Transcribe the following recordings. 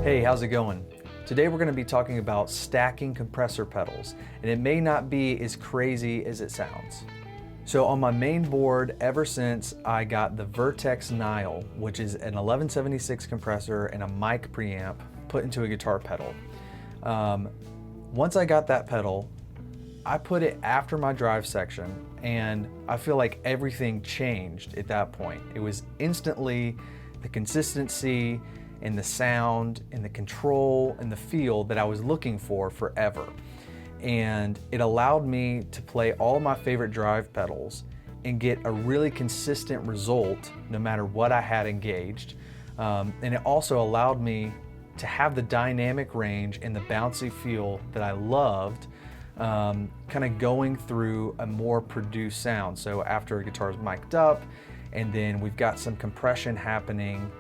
Hey, how's it going? Today we're going to be talking about stacking compressor pedals, and it may not be as crazy as it sounds. So on my main board, ever since I got the Vertex Nile, which is an 1176 compressor and a mic preamp put into a guitar pedal, once I got that pedal, I put it after my drive section, and I feel like everything changed at that point. It was instantly the consistency and the sound and the control and the feel that I was looking for forever. And it allowed me to play all my favorite drive pedals and get a really consistent result no matter what I had engaged. And it also allowed me to have the dynamic range and the bouncy feel that I loved, kind of going through a more produced sound. So after a guitar's mic'd up, and then we've got some compression happening,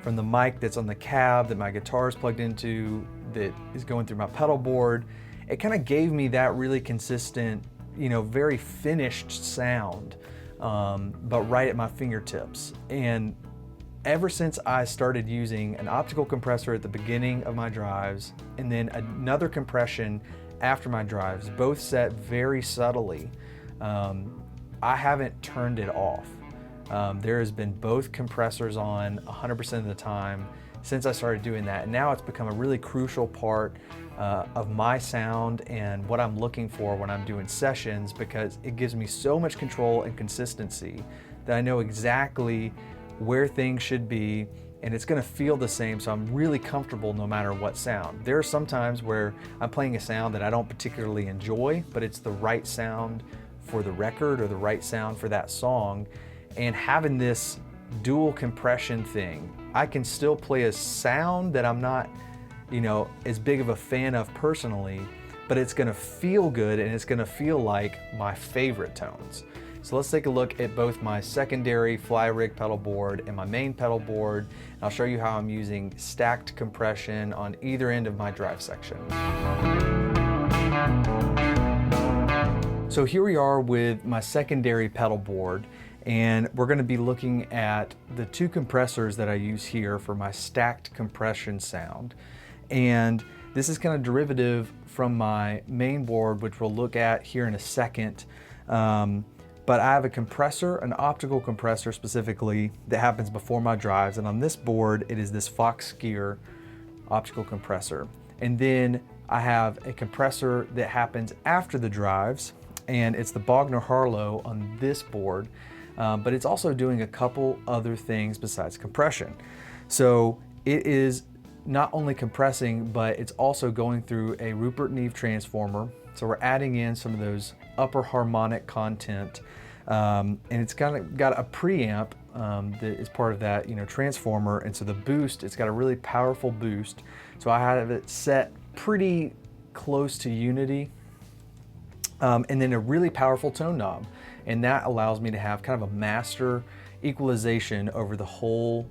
from the mic that's on the cab that my guitar is plugged into, that is going through my pedal board. It kind of gave me that really consistent, very finished sound, but right at my fingertips. And ever since I started using an optical compressor at the beginning of my drives, and then another compression after my drives, both set very subtly, I haven't turned it off. There has been both compressors on 100% of the time since I started doing that. And now it's become a really crucial part of my sound and what I'm looking for when I'm doing sessions, because it gives me so much control and consistency that I know exactly where things should be, and it's gonna feel the same, so I'm really comfortable no matter what sound. There are some times where I'm playing a sound that I don't particularly enjoy, but it's the right sound for the record or the right sound for that song. And having this dual compression thing, I can still play a sound that I'm not, as big of a fan of personally, but it's gonna feel good and it's gonna feel like my favorite tones. So let's take a look at both my secondary fly rig pedal board and my main pedal board. And I'll show you how I'm using stacked compression on either end of my drive section. So here we are with my secondary pedal board, and we're going to be looking at the two compressors that I use here for my stacked compression sound. And this is kind of derivative from my main board, which we'll look at here in a second. But I have a compressor, an optical compressor specifically, that happens before my drives. And on this board, it is this Fox Gear optical compressor. And then I have a compressor that happens after the drives, and it's the Bogner Harlow on this board. But it's also doing a couple other things besides compression. So it is not only compressing, but it's also going through a Rupert Neve transformer. So we're adding in some of those upper harmonic content. And it's got a preamp that is part of that transformer. And so the boost, it's got a really powerful boost. So I have it set pretty close to unity. And then a really powerful tone knob. And that allows me to have kind of a master equalization over the whole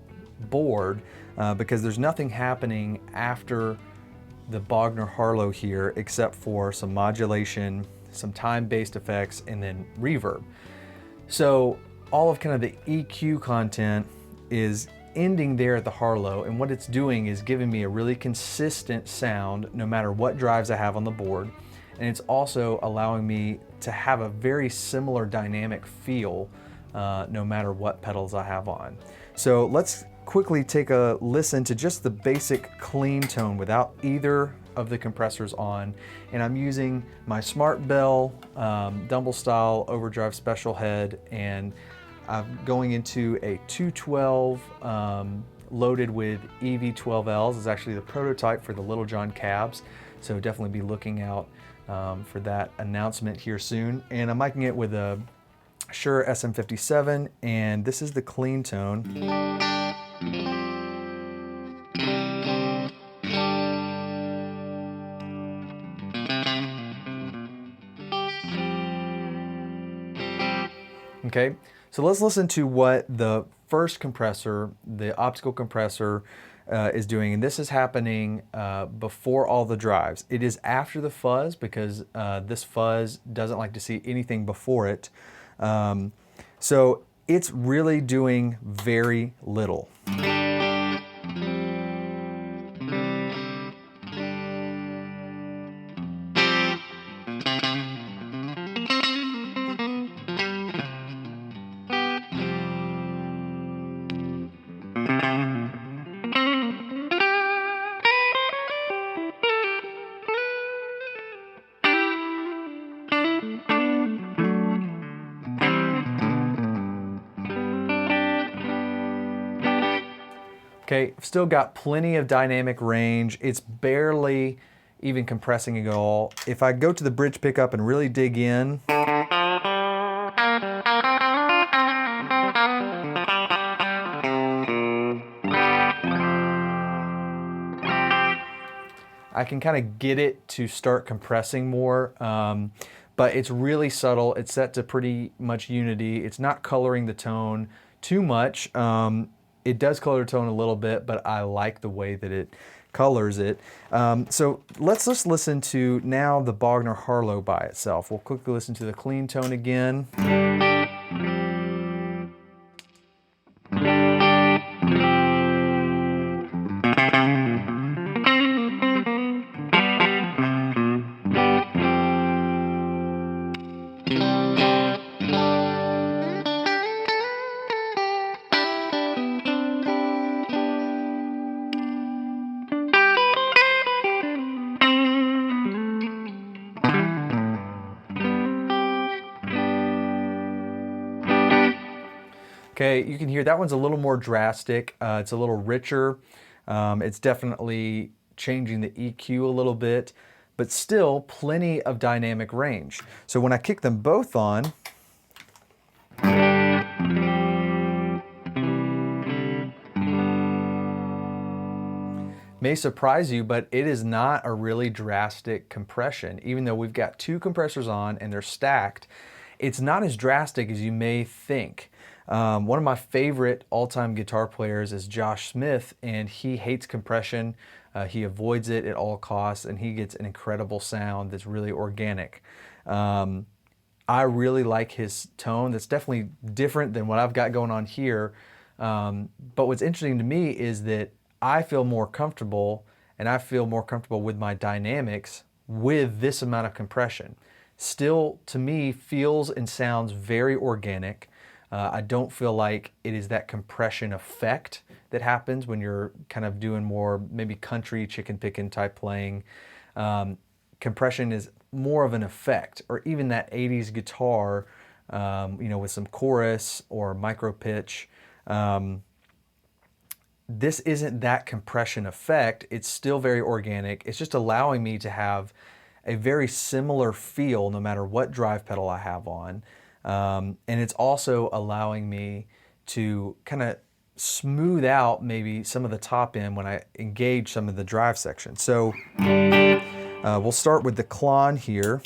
board, because there's nothing happening after the Bogner Harlow here except for some modulation, some time-based effects, and then reverb. So all of kind of the EQ content is ending there at the Harlow, and what it's doing is giving me a really consistent sound no matter what drives I have on the board. And it's also allowing me to have a very similar dynamic feel no matter what pedals I have on. So let's quickly take a listen to just the basic clean tone without either of the compressors on. And I'm using my Smart Bell Dumble Style Overdrive Special Head, and I'm going into a 212 loaded with EV12Ls. It's actually the prototype for the Little John cabs. So definitely be looking out for that announcement here soon. And I'm micing it with a Shure SM57, and this is the clean tone. Okay, so let's listen to what the first compressor, the optical compressor, is doing. And this is happening before all the drives. It is after the fuzz, because this fuzz doesn't like to see anything before it. So it's really doing very little. Okay, I've still got plenty of dynamic range. It's barely even compressing at all. If I go to the bridge pickup and really dig in, I can kind of get it to start compressing more, but it's really subtle. It's set to pretty much unity. It's not coloring the tone too much. It does color the tone a little bit, but I like the way that it colors it. So let's just listen to now the Bogner Harlow by itself. We'll quickly listen to the clean tone again. Okay, you can hear that one's a little more drastic. It's a little richer. It's definitely changing the EQ a little bit, but still plenty of dynamic range. So when I kick them both on, may surprise you, but it is not a really drastic compression. Even though we've got two compressors on and they're stacked, it's not as drastic as you may think. One of my favorite all-time guitar players is Josh Smith, and he hates compression. He avoids it at all costs, and he gets an incredible sound that's really organic. I really like his tone. That's definitely different than what I've got going on here. But what's interesting to me is that I feel more comfortable, and I feel more comfortable with my dynamics with this amount of compression. Still, to me, feels and sounds very organic. I don't feel like it is that compression effect that happens when you're kind of doing more maybe country chicken picking type playing. Compression is more of an effect, or even that 80s guitar, you know, with some chorus or micro pitch. This isn't that compression effect. It's still very organic. It's just allowing me to have a very similar feel no matter what drive pedal I have on. And it's also allowing me to kind of smooth out maybe some of the top end when I engage some of the drive section. So we'll start with the Klon here.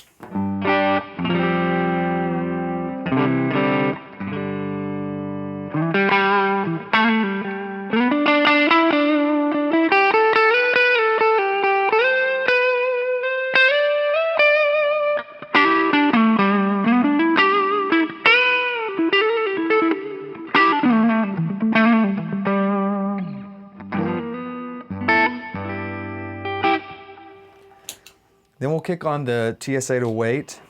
Then we'll kick on the TS-808.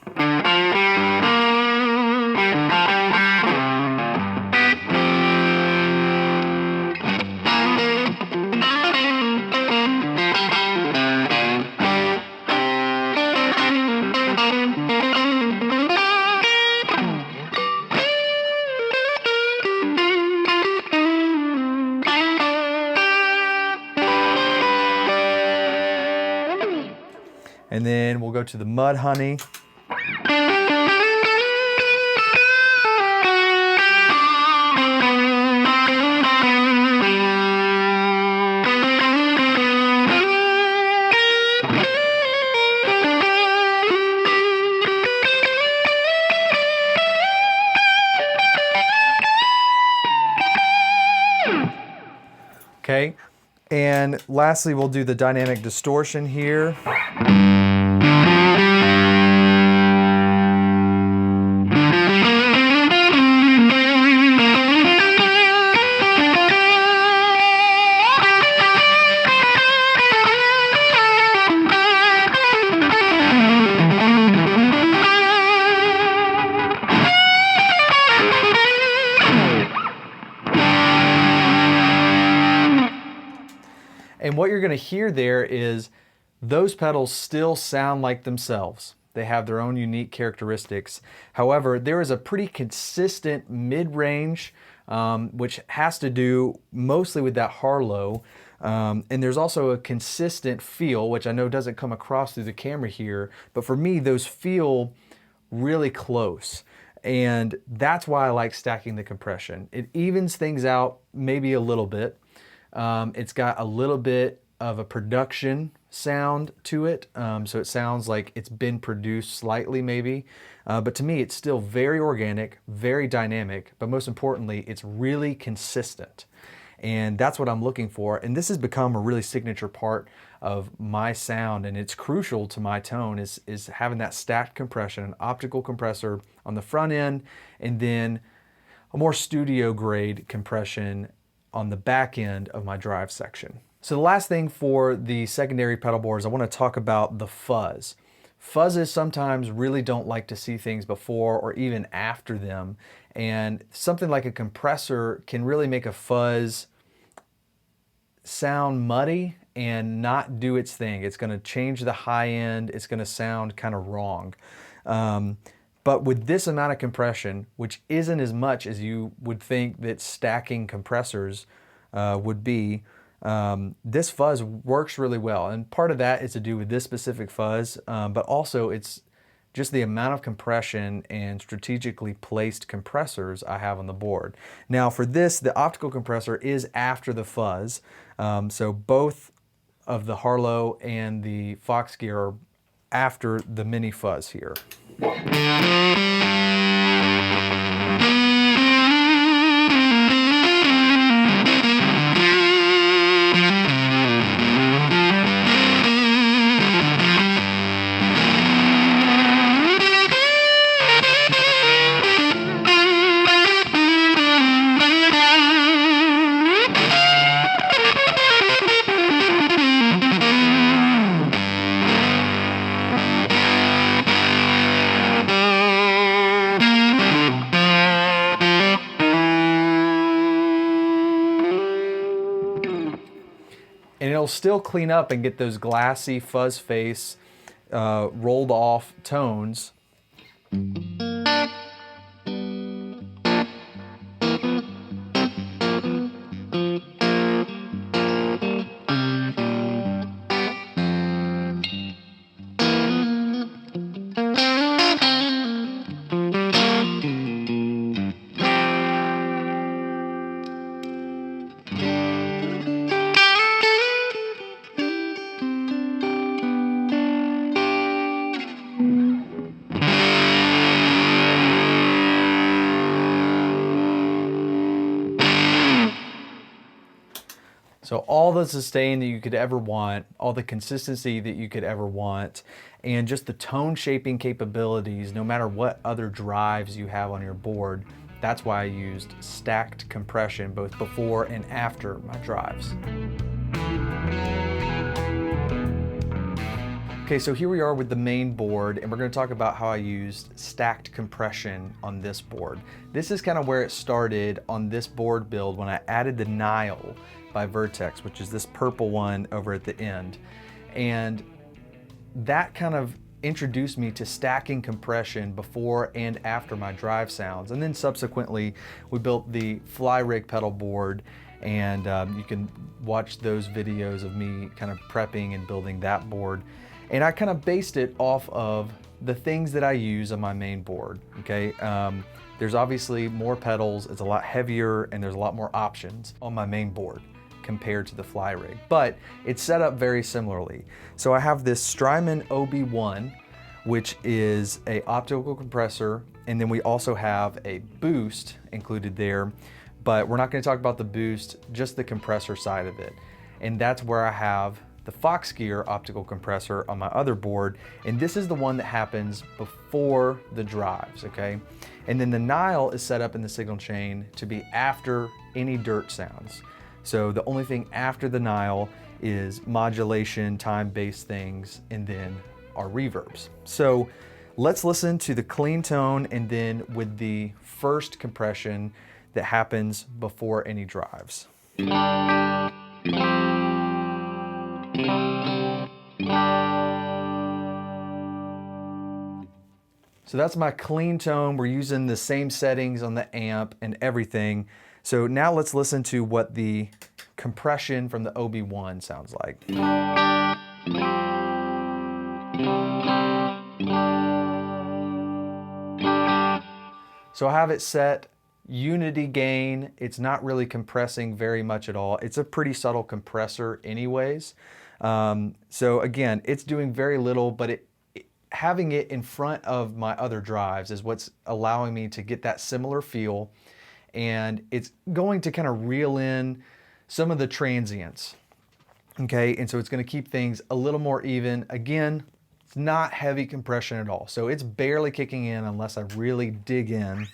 And then we'll go to the Mud Honey. Okay, and lastly we'll do the dynamic distortion here. And what you're gonna hear there is those pedals still sound like themselves. They have their own unique characteristics. However, there is a pretty consistent mid-range, which has to do mostly with that Harlow. And there's also a consistent feel, which I know doesn't come across through the camera here, but for me, those feel really close. And that's why I like stacking the compression. It evens things out maybe a little bit. It's got a little bit of a production sound to it. So it sounds like it's been produced slightly maybe. But to me, it's still very organic, very dynamic, but most importantly, it's really consistent. And that's what I'm looking for. And this has become a really signature part of my sound, and it's crucial to my tone is having that stacked compression, an optical compressor on the front end, and then a more studio grade compression on the back end of my drive section. So the last thing for the secondary pedal boards, I want to talk about the fuzz. Fuzzes sometimes really don't like to see things before or even after them. And something like a compressor can really make a fuzz sound muddy and not do its thing. It's going to change the high end. It's going to sound kind of wrong. But with this amount of compression, which isn't as much as you would think that stacking compressors would be, this fuzz works really well. And part of that is to do with this specific fuzz, but also it's just the amount of compression and strategically placed compressors I have on the board. Now for this, the optical compressor is after the fuzz. So both of the Harlow and the Fox gear are after the mini fuzz here. And it'll still clean up and get those glassy fuzz face rolled off tones. So all the sustain that you could ever want, all the consistency that you could ever want, and just the tone shaping capabilities, no matter what other drives you have on your board. That's why I used stacked compression both before and after my drives. Okay, so here we are with the main board, and we're going to talk about how I used stacked compression on this board. This is kind of where it started on this board build when I added the Nile by Vertex, which is this purple one over at the end. And that kind of introduced me to stacking compression before and after my drive sounds. And then subsequently, we built the fly rig pedal board, and you can watch those videos of me kind of prepping and building that board. And I kind of based it off of the things that I use on my main board, okay? There's obviously more pedals, it's a lot heavier, and there's a lot more options on my main board compared to the fly rig, but it's set up very similarly. So I have this Strymon OB1, which is a optical compressor, and then we also have a boost included there, but we're not going to talk about the boost, just the compressor side of it. And that's where I have the Fox gear optical compressor on my other board, and this is the one that happens before the drives, okay? And then the Nile is set up in the signal chain to be after any dirt sounds. So the only thing after the Nile is modulation, time-based things, and then our reverbs. So let's listen to the clean tone and then with the first compression that happens before any drives. So that's my clean tone. We're using the same settings on the amp and everything. So now let's listen to what the compression from the OB1 sounds like. So I have it set unity gain. It's not really compressing very much at all. It's a pretty subtle compressor anyways. So again, it's doing very little, but having it in front of my other drives is what's allowing me to get that similar feel. And it's going to kind of reel in some of the transients. Okay, and so it's going to keep things a little more even. Again, it's not heavy compression at all. So it's barely kicking in unless I really dig in.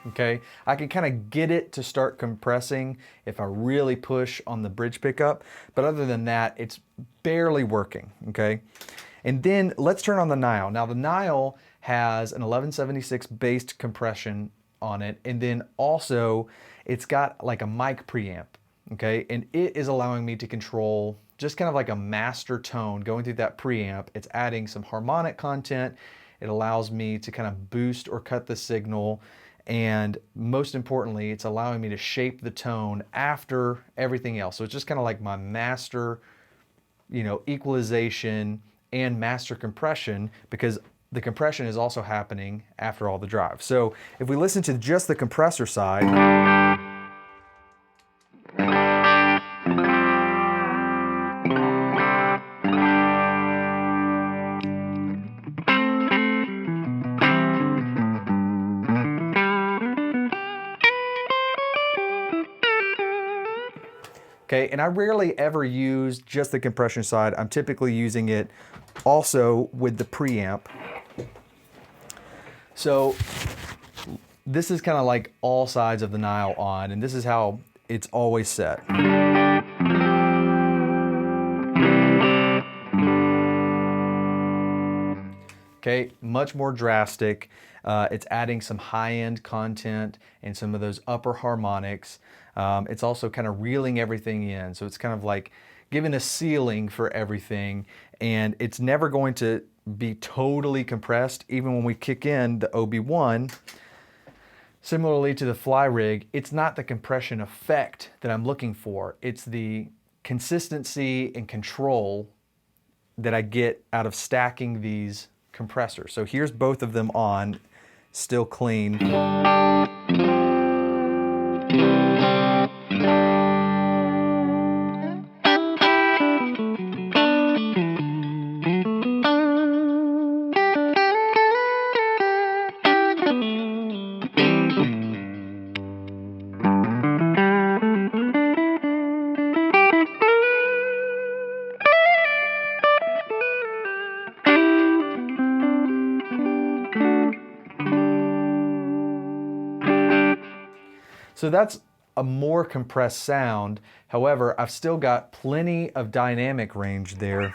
Okay, I can kind of get it to start compressing if I really push on the bridge pickup, but other than that, it's barely working, okay? And then let's turn on the Nile. Now the Nile has an 1176 based compression on it, and then also it's got like a mic preamp, okay? And it is allowing me to control just kind of like a master tone going through that preamp. It's adding some harmonic content. It allows me to kind of boost or cut the signal. And most importantly, it's allowing me to shape the tone after everything else. So it's just kind of like my master, equalization and master compression, because the compression is also happening after all the drives. So if we listen to just the compressor side, okay, and I rarely ever use just the compression side. I'm typically using it also with the preamp. So this is kind of like all sides of the Nile on, and this is how it's always set. Okay, much more drastic. It's adding some high-end content and some of those upper harmonics. It's also kind of reeling everything in. So it's kind of like giving a ceiling for everything, and it's never going to be totally compressed. Even when we kick in the OB1, similarly to the fly rig, it's not the compression effect that I'm looking for. It's the consistency and control that I get out of stacking these compressors. So here's both of them on, still clean. So that's a more compressed sound. However, I've still got plenty of dynamic range there.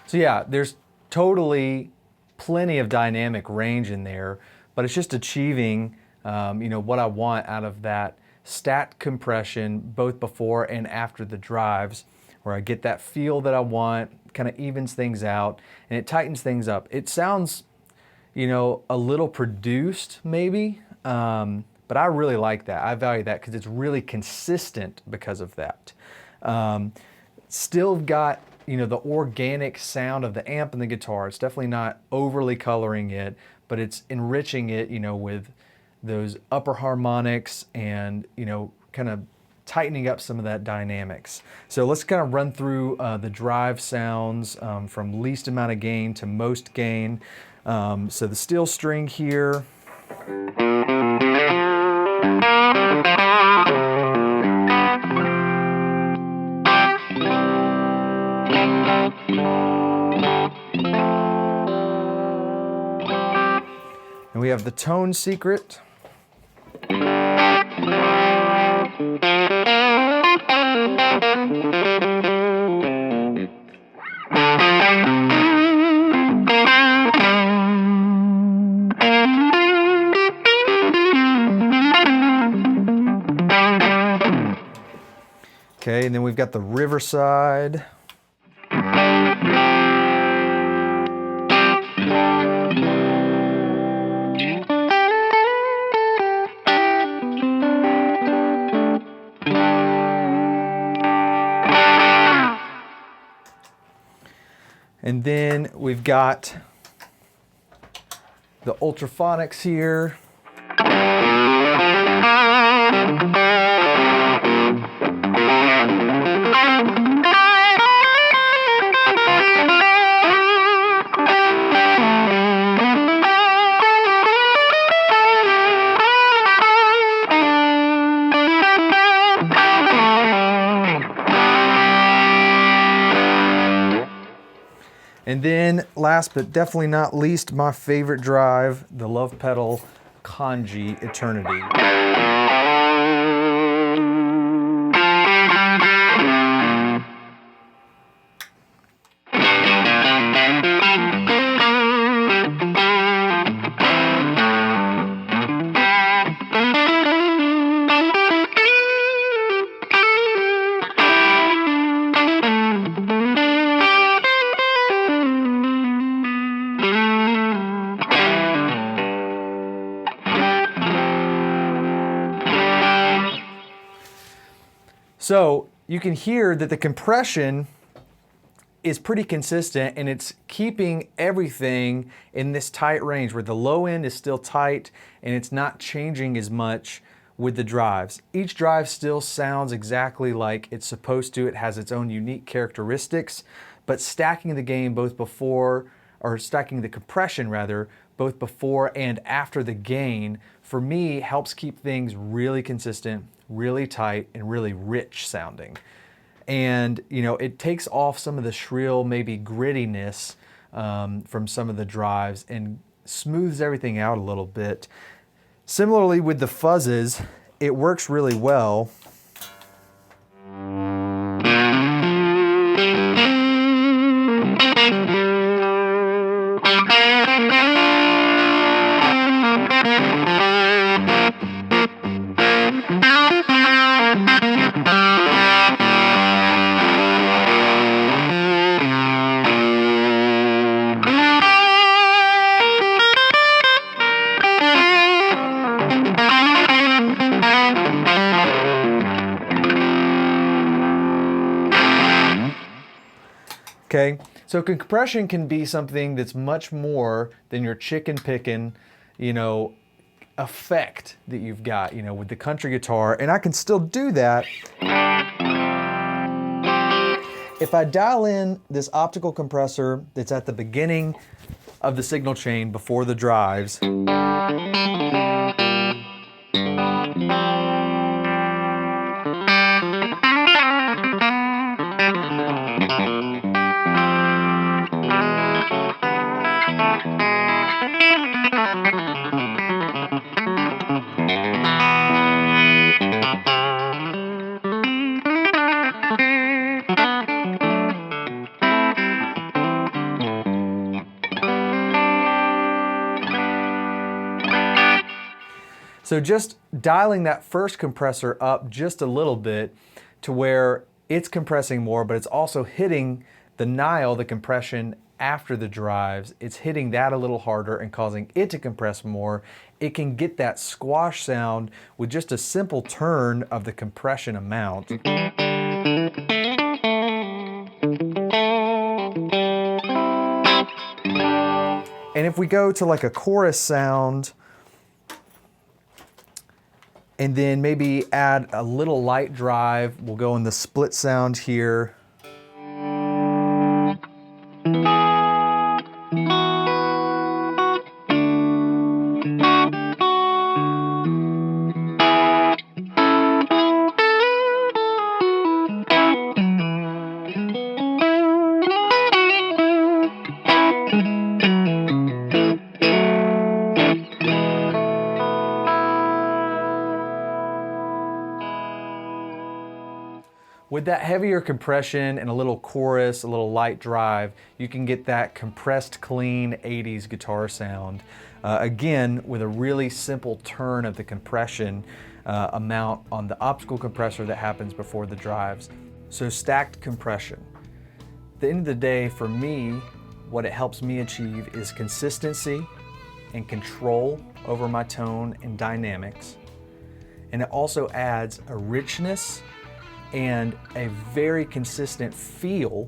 So yeah, there's totally plenty of dynamic range in there, but it's just achieving what I want out of that stat compression both before and after the drives, where I get that feel that I want, kind of evens things out, and it tightens things up. It sounds, a little produced maybe, but I really like that. I value that because it's really consistent because of that. Still got the organic sound of the amp and the guitar. It's definitely not overly coloring it, but it's enriching it, with those upper harmonics and, kind of tightening up some of that dynamics. So let's kind of run through the drive sounds from least amount of gain to most gain. So the steel string here. And we have the tone secret. Okay, and then we've got the Riverside. And then we've got the ultraphonics here. And then last but definitely not least, my favorite drive, the Love Pedal Kanji Eternity. So you can hear that the compression is pretty consistent and it's keeping everything in this tight range where the low end is still tight and it's not changing as much with the drives. Each drive still sounds exactly like it's supposed to. It has its own unique characteristics, but stacking the gain both before, or stacking the compression rather, both before and after the gain, for me helps keep things really consistent, really tight, and really rich sounding. And it takes off some of the shrill, maybe grittiness from some of the drives and smooths everything out a little bit. Similarly with the fuzzes, it works really well. Okay, so compression can be something that's much more than your chicken picking, effect that you've got, with the country guitar, and I can still do that. If I dial in this optical compressor that's at the beginning of the signal chain before the drives, so just dialing that first compressor up just a little bit to where it's compressing more, but it's also hitting the Nile, the compression after the drives. It's hitting that a little harder and causing it to compress more. It can get that squash sound with just a simple turn of the compression amount. And if we go to like a chorus sound, and then maybe add a little light drive, we'll go in the split sound here. With that heavier compression and a little chorus, a little light drive, you can get that compressed, clean 80s guitar sound. Again, with a really simple turn of the compression amount on the optical compressor that happens before the drives. So stacked compression. At the end of the day, for me, what it helps me achieve is consistency and control over my tone and dynamics. And it also adds a richness and a very consistent feel,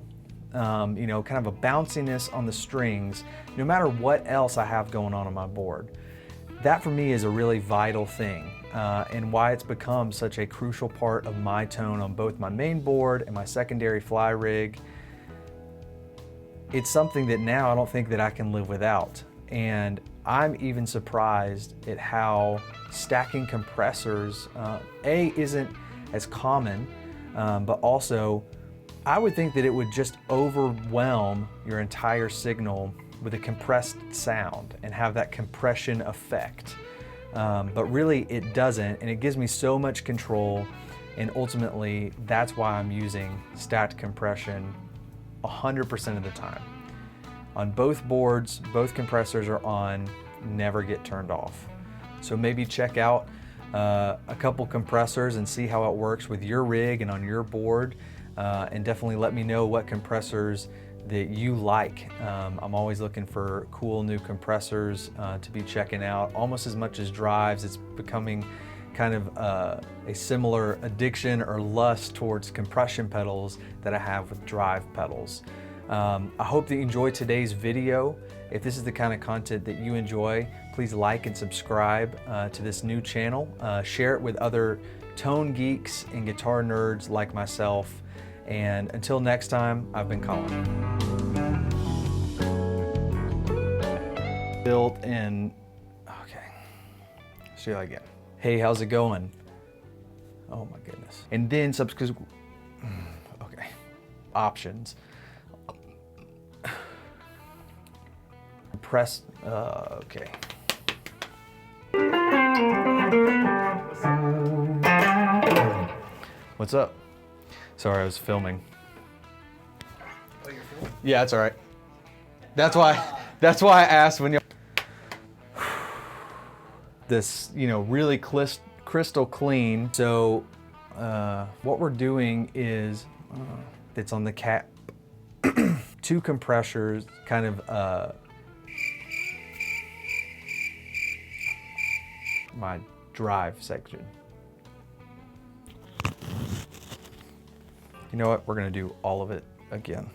you know, kind of a bounciness on the strings, no matter what else I have going on my board. That for me is a really vital thing, and why it's become such a crucial part of my tone on both my main board and my secondary fly rig. It's something that now I don't think that I can live without. And I'm even surprised at how stacking compressors, isn't as common, but also I would think that it would just overwhelm your entire signal with a compressed sound and have that compression effect. But really it doesn't, and it gives me so much control, and ultimately that's why I'm using stacked compression 100% of the time. On both boards, both compressors are on, never get turned off. So maybe check out a couple compressors and see how it works with your rig and on your board, and definitely let me know what compressors that you like. I'm always looking for cool new compressors to be checking out, almost as much as drives. It's becoming kind of a similar addiction or lust towards compression pedals that I have with drive pedals. I hope that you enjoyed today's video. If this is the kind of content that you enjoy, please like and subscribe to this new channel. Share it with other tone geeks and guitar nerds like myself. And until next time, I've been Colin. Built in, okay, let's do that again. Hey, how's it going? Oh my goodness. And then subscribe, okay, options. Press, okay. What's up? Sorry, I was filming. Oh, you're filming? Yeah, that's all right. That's why I asked when you. This, you know, really crystal clean. So, what we're doing is, it's on the cap. Two compressors, kind of my drive section. You know what? We're gonna do all of it again.